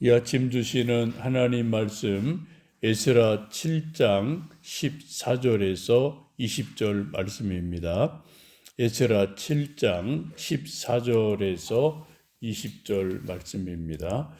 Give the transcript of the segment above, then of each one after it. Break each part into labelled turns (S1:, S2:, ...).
S1: 이 아침 주시는 하나님 말씀 에스라 7장 14절에서 20절 말씀입니다. 에스라 7장 14절에서 20절 말씀입니다.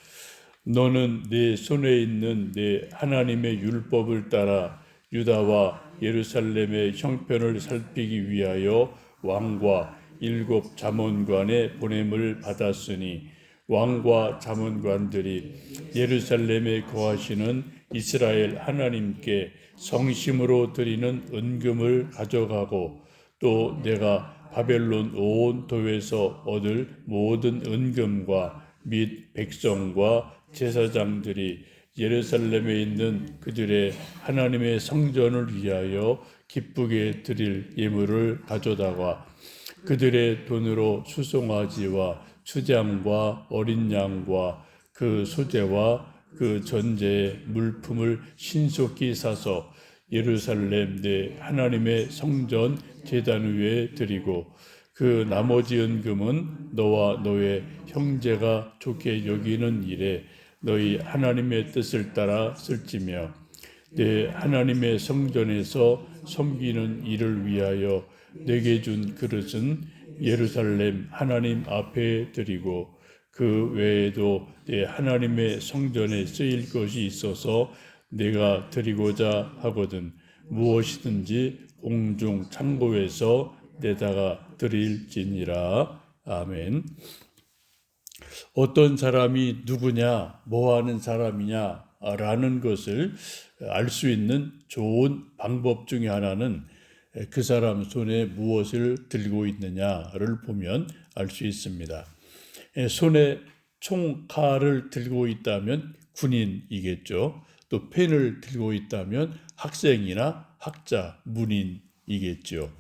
S1: 너는 내 손에 있는 내 하나님의 율법을 따라 유다와 예루살렘의 형편을 살피기 위하여 왕과 7 잠언관의 보냄을 받았으니 왕과 잠언관들이 예루살렘에 거하시는 이스라엘 하나님께 성심으로 드리는 은금을 가져가고 또 내가 바벨론 온 도에서 얻을 모든 은금과 및 백성과 제사장들이 예루살렘에 있는 그들의 하나님의 성전을 위하여 기쁘게 드릴 예물을 가져다가 그들의 돈으로 수송아지와 추장과 어린 양과 그 소재와 그 전제의 물품을 신속히 사서 예루살렘 내 하나님의 성전 제단 위에 드리고 그 나머지 은금은 너와 너의 형제가 좋게 여기는 일에 너희 하나님의 뜻을 따라 쓸지며 내 하나님의 성전에서 섬기는 일을 위하여 내게 준 그릇은 예루살렘 하나님 앞에 드리고 그 외에도 내 하나님의 성전에 쓰일 것이 있어서 내가 드리고자 하거든 무엇이든지 공중 창고에서 내다가 드릴지니라. 아멘. 어떤 사람이 누구냐, 뭐하는 사람이냐라는 것을 알 수 있는 좋은 방법 중에 하나는 그 사람 손에 무엇을 들고 있느냐를 보면 알 수 있습니다. 손에 총칼을 들고 있다면 군인이겠죠. 또 펜을 들고 있다면 학생이나 학자, 문인이겠죠.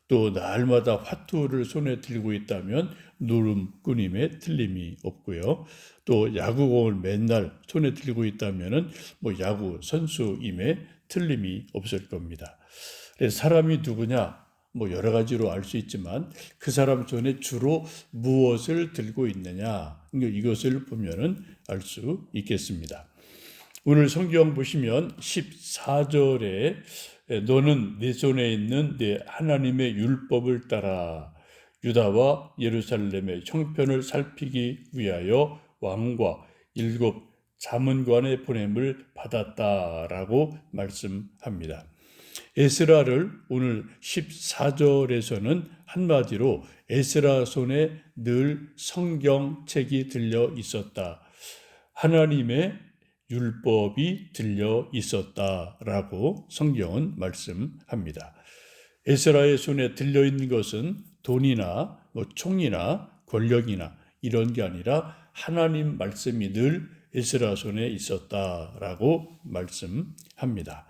S1: 또 날마다 화투를 손에 들고 있다면 노름꾼임에 틀림이 없고요. 또 야구공을 맨날 손에 들고 있다면 야구 선수임에 틀림이 없을 겁니다. 사람이 누구냐? 여러 가지로 알 수 있지만 그 사람 손에 주로 무엇을 들고 있느냐? 이것을 보면은 알 수 있겠습니다. 오늘 성경 보시면 14절에 너는 내 손에 있는 내 하나님의 율법을 따라 유다와 예루살렘의 형편을 살피기 위하여 왕과 7 잠언관의 보냄을 받았다라고 말씀합니다. 에스라를 오늘 14절에서는 한마디로 에스라 손에 늘 성경책이 들려 있었다. 하나님의 율법이 들려 있었다라고 성경은 말씀합니다. 에스라의 손에 들려 있는 것은 돈이나 총이나 권력이나 이런 게 아니라 하나님 말씀이 늘 에스라 손에 있었다라고 말씀합니다.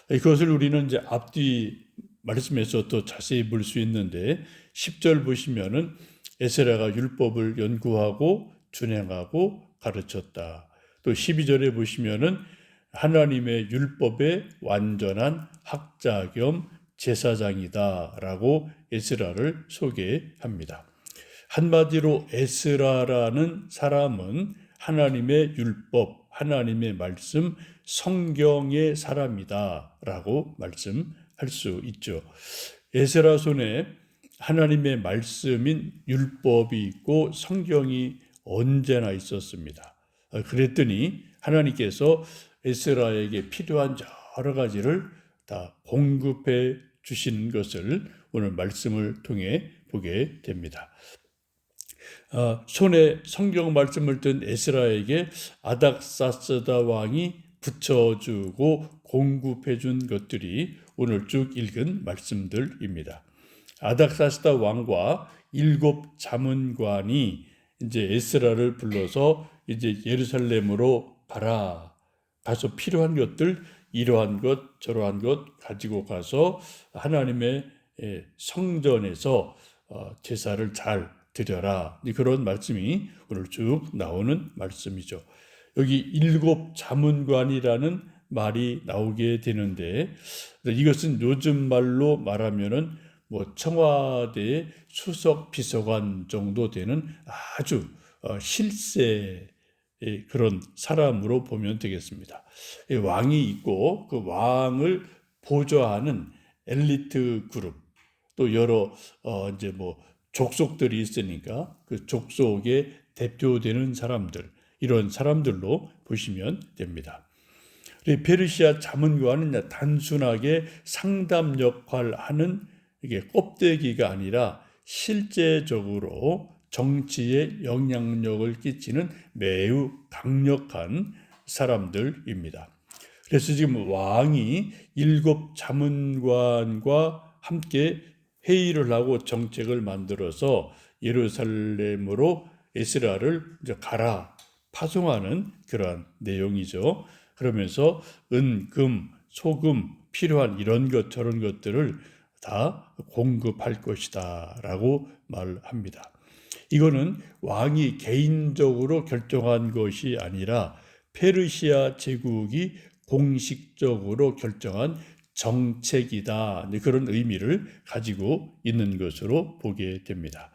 S1: 그것을 우리는 이제 앞뒤 말씀에서 더 자세히 볼 수 있는데 10절 보시면은 에스라가 율법을 연구하고 준행하고 가르쳤다. 또 12절에 보시면은 하나님의 율법의 완전한 학자 겸 제사장이다라고 에스라를 소개합니다. 한마디로 에스라라는 사람은 하나님의 율법, 하나님의 말씀, 성경의 사람이다라고 말씀할 수 있죠. 에스라 손에 하나님의 말씀인 율법이 있고 성경이 언제나 있었습니다. 그랬더니 하나님께서 에스라에게 필요한 여러 가지를 다 공급해 주신 것을 오늘 말씀을 통해 보게 됩니다. 손에 성경 말씀을 든 에스라에게 아닥사스다 왕이 붙여주고 공급해준 것들이 오늘 쭉 읽은 말씀들입니다. 아닥사스다 왕과 7 잠언관이 이제 에스라를 불러서 이제 예루살렘으로 가서 필요한 것들 이러한 것 저러한 것 가지고 가서 하나님의 성전에서 제사를 잘 드려라. 그런 말씀이 오늘 쭉 나오는 말씀이죠. 여기 7 잠언관이라는 말이 나오게 되는데 이것은 요즘 말로 말하면은 청와대 수석 비서관 정도 되는 아주 실세의 그런 사람으로 보면 되겠습니다. 왕이 있고 그 왕을 보좌하는 엘리트 그룹, 또 여러 이제 뭐 족속들이 있으니까 그 족속의 대표되는 사람들, 이런 사람들로 보시면 됩니다. 페르시아 자문관은 단순하게 상담 역할을 하는 이게 껍데기가 아니라 실제적으로 정치에 영향력을 끼치는 매우 강력한 사람들입니다. 그래서 지금 왕이 7 자문관과 함께 회의를 하고 정책을 만들어서 예루살렘으로 에스라를 이제 가라 파송하는 그러한 내용이죠. 그러면서 은, 금, 소금 필요한 이런 것 저런 것들을 다 공급할 것이다 라고 말합니다. 이거는 왕이 개인적으로 결정한 것이 아니라 페르시아 제국이 공식적으로 결정한 정책이다, 그런 의미를 가지고 있는 것으로 보게 됩니다.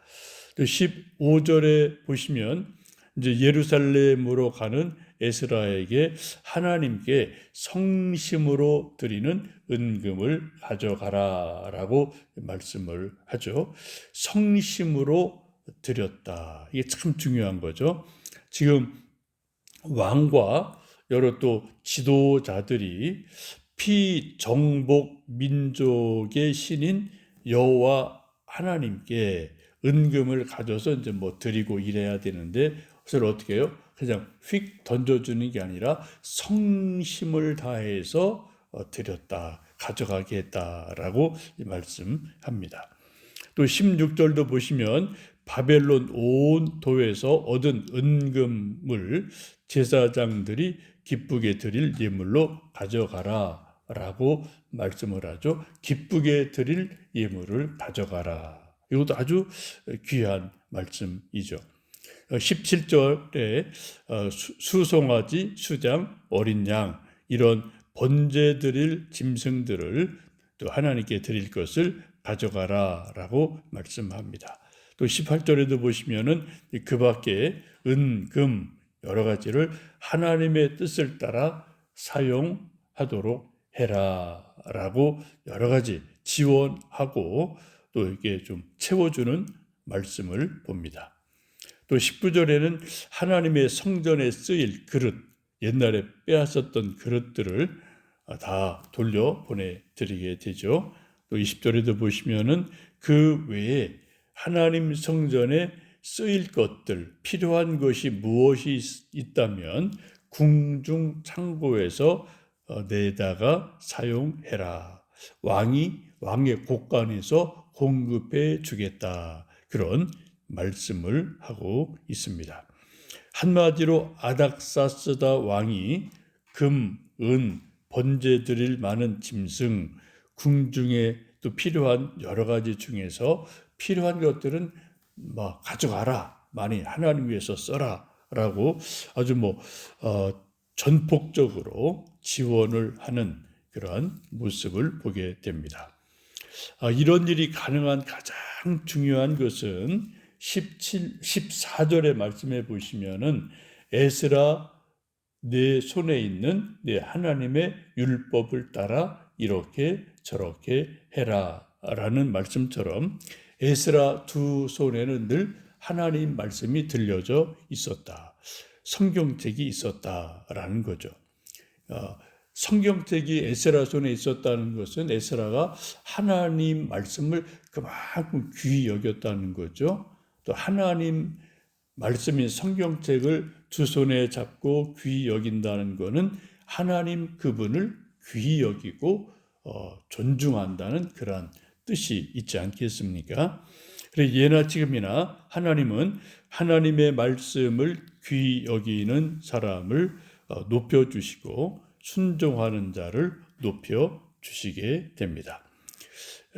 S1: 15절에 보시면 이제 예루살렘으로 가는 에스라에게 하나님께 성심으로 드리는 은금을 가져가라라고 말씀을 하죠. 성심으로 드렸다. 이게 참 중요한 거죠. 지금 왕과 여러 또 지도자들이 피정복 민족의 신인 여호와 하나님께 은금을 가져서 이제 뭐 드리고 이래야 되는데, 그걸 어떻게 해요? 그냥 휙 던져주는 게 아니라 성심을 다해서 드렸다, 가져가게 했다라고 말씀합니다. 또 16절도 보시면 바벨론 온 도에서 얻은 은금을 제사장들이 기쁘게 드릴 예물로 가져가라 라고 말씀을 하죠. 기쁘게 드릴 예물을 가져가라. 이것도 아주 귀한 말씀이죠. 17절에 수송아지, 수장, 어린 양 이런 번제 드릴 짐승들을 또 하나님께 드릴 것을 가져가라 라고 말씀합니다. 또 18절에도 보시면은 그 밖에 은, 금 여러 가지를 하나님의 뜻을 따라 사용하도록 해라 라고 여러 가지 지원하고 또 이렇게 좀 채워주는 말씀을 봅니다. 또 19절에는 하나님의 성전에 쓰일 그릇, 옛날에 빼앗았던 그릇들을 다 돌려 보내드리게 되죠. 또 20절에도 보시면은 그 외에 하나님 성전에 쓰일 것들, 필요한 것이 무엇이 있다면 궁중 창고에서 내다가 사용해라. 왕의 곳간에서 공급해 주겠다. 그런 말씀을 하고 있습니다. 한마디로 아닥사스다 왕이 금, 은, 번제 드릴 많은 짐승, 궁중에 또 필요한 여러 가지 중에서 필요한 것들은 뭐 가져가라, 많이 하나님 위해서 써라라고 아주 전폭적으로 지원을 하는 그러한 모습을 보게 됩니다. 이런 일이 가능한 가장 중요한 것은 14절의 말씀에 보시면은 에스라 내 손에 있는 내 하나님의 율법을 따라 이렇게 저렇게 해라 라는 말씀처럼 에스라 두 손에는 늘 하나님 말씀이 들려져 있었다. 성경책이 있었다라는 거죠. 성경책이 에스라 손에 있었다는 것은 에스라가 하나님 말씀을 그만큼 귀히 여겼다는 거죠. 또 하나님 말씀인 성경책을 두 손에 잡고 귀히 여긴다는 것은 하나님 그분을 귀히 여기고 존중한다는 그런 뜻이 있지 않겠습니까? 그래서 예나 지금이나 하나님은 하나님의 말씀을 귀히 여기는 사람을 높여주시고 순종하는 자를 높여주시게 됩니다.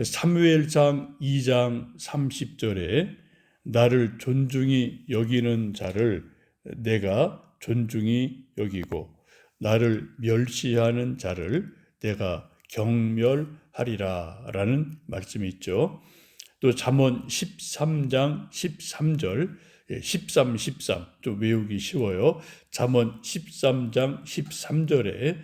S1: 사무엘상 2장 30절에 나를 존중히 여기는 자를 내가 존중히 여기고 나를 멸시하는 자를 내가 경멸하리라 라는 말씀이 있죠. 또 잠언 13장 13절 13, 13 좀 외우기 쉬워요. 잠언 13장 13절에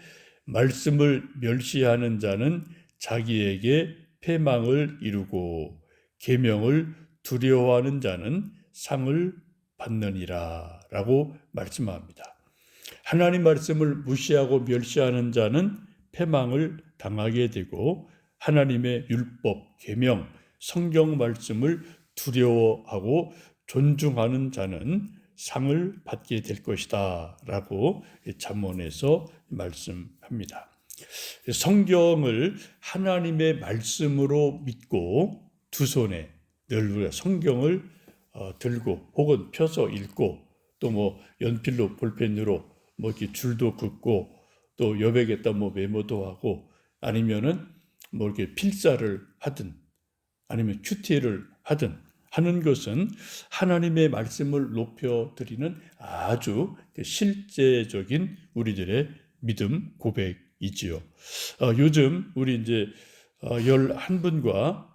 S1: 말씀을 멸시하는 자는 자기에게 패망을 이루고 계명을 두려워하는 자는 상을 받느니라 라고 말씀합니다. 하나님 말씀을 무시하고 멸시하는 자는 패망을 당하게 되고 하나님의 율법, 계명, 성경 말씀을 두려워하고 존중하는 자는 상을 받게 될 것이다 라고 잠언에서 말씀합니다. 성경을 하나님의 말씀으로 믿고 두 손에 늘 우리가 성경을 들고 혹은 펴서 읽고 또 뭐 연필로 볼펜으로 뭐 이렇게 줄도 긋고 또 여백에다 뭐 메모도 하고 아니면은 뭐 이렇게 필사를 하든 아니면 큐티를 하든 하는 것은 하나님의 말씀을 높여드리는 아주 실제적인 우리들의 믿음 고백이지요. 요즘 우리 이제 11분과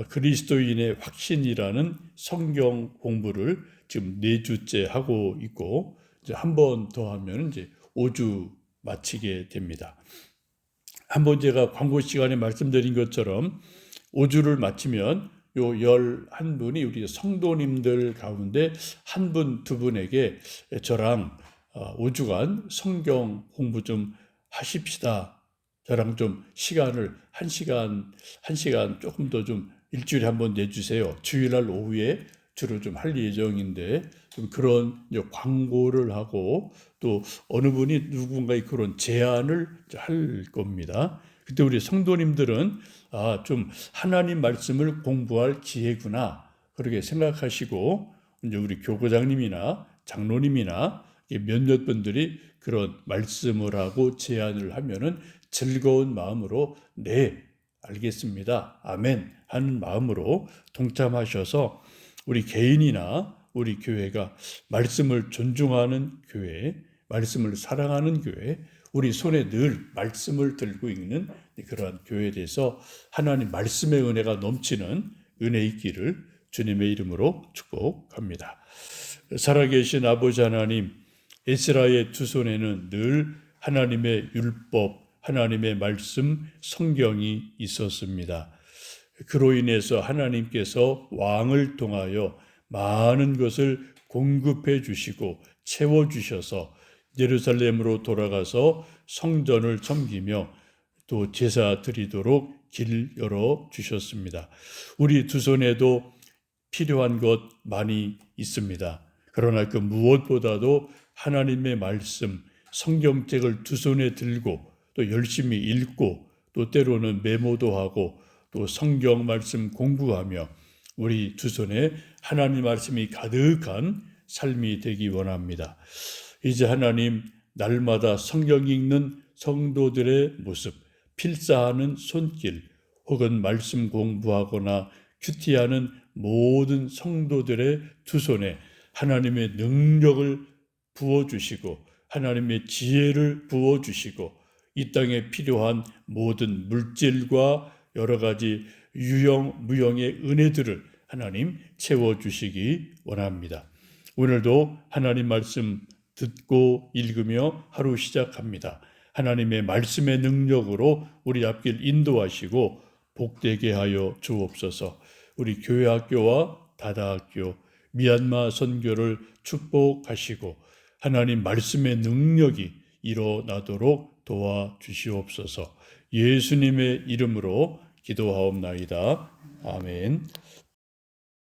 S1: 그리스도인의 확신이라는 성경 공부를 지금 4주째 하고 있고 이제 한 번 더 하면 이제 5주 마치게 됩니다. 한번 제가 광고 시간에 말씀드린 것처럼 5주를 마치면 요 11분이 우리 성도님들 가운데 한 분, 두 분에게 저랑 5주간 성경 공부 좀 하십시다. 저랑 좀 시간을 한 시간 조금 더 좀 일주일에 한 번 내주세요. 주일날 오후에 주로 좀 할 예정인데 좀 그런 광고를 하고 또 어느 분이 누군가의 그런 제안을 할 겁니다. 그때 우리 성도님들은 좀 하나님 말씀을 공부할 기회구나 그렇게 생각하시고 이제 우리 교구장님이나 장로님이나 몇몇 분들이 그런 말씀을 하고 제안을 하면은 즐거운 마음으로 네 알겠습니다 아멘 하는 마음으로 동참하셔서 우리 개인이나 우리 교회가 말씀을 존중하는 교회, 말씀을 사랑하는 교회, 우리 손에 늘 말씀을 들고 있는 그러한 교회에 대해서 하나님 말씀의 은혜가 넘치는 은혜 있기를 주님의 이름으로 축복합니다. 살아계신 아버지 하나님, 에스라의 두 손에는 늘 하나님의 율법, 하나님의 말씀, 성경이 있었습니다. 그로 인해서 하나님께서 왕을 통하여 많은 것을 공급해 주시고 채워 주셔서 예루살렘으로 돌아가서 성전을 섬기며 또 제사 드리도록 길 열어 주셨습니다. 우리 두 손에도 필요한 것 많이 있습니다. 그러나 그 무엇보다도 하나님의 말씀, 성경책을 두 손에 들고 또 열심히 읽고 또 때로는 메모도 하고 또 성경 말씀 공부하며 우리 두 손에 하나님 말씀이 가득한 삶이 되기 원합니다. 이제 하나님 날마다 성경 읽는 성도들의 모습, 필사하는 손길 혹은 말씀 공부하거나 큐티하는 모든 성도들의 두 손에 하나님의 능력을 부어주시고 하나님의 지혜를 부어주시고 이 땅에 필요한 모든 물질과 여러 가지 유형, 무형의 은혜들을 하나님 채워주시기 원합니다. 오늘도 하나님 말씀 듣고 읽으며 하루 시작합니다. 하나님의 말씀의 능력으로 우리 앞길 인도하시고 복되게 하여 주옵소서. 우리 교회학교와 다다학교, 미얀마 선교를 축복하시고 하나님 말씀의 능력이 일어나도록 도와주시옵소서. 예수님의 이름으로 기도하옵나이다. 아멘.